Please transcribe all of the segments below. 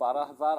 12,000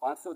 500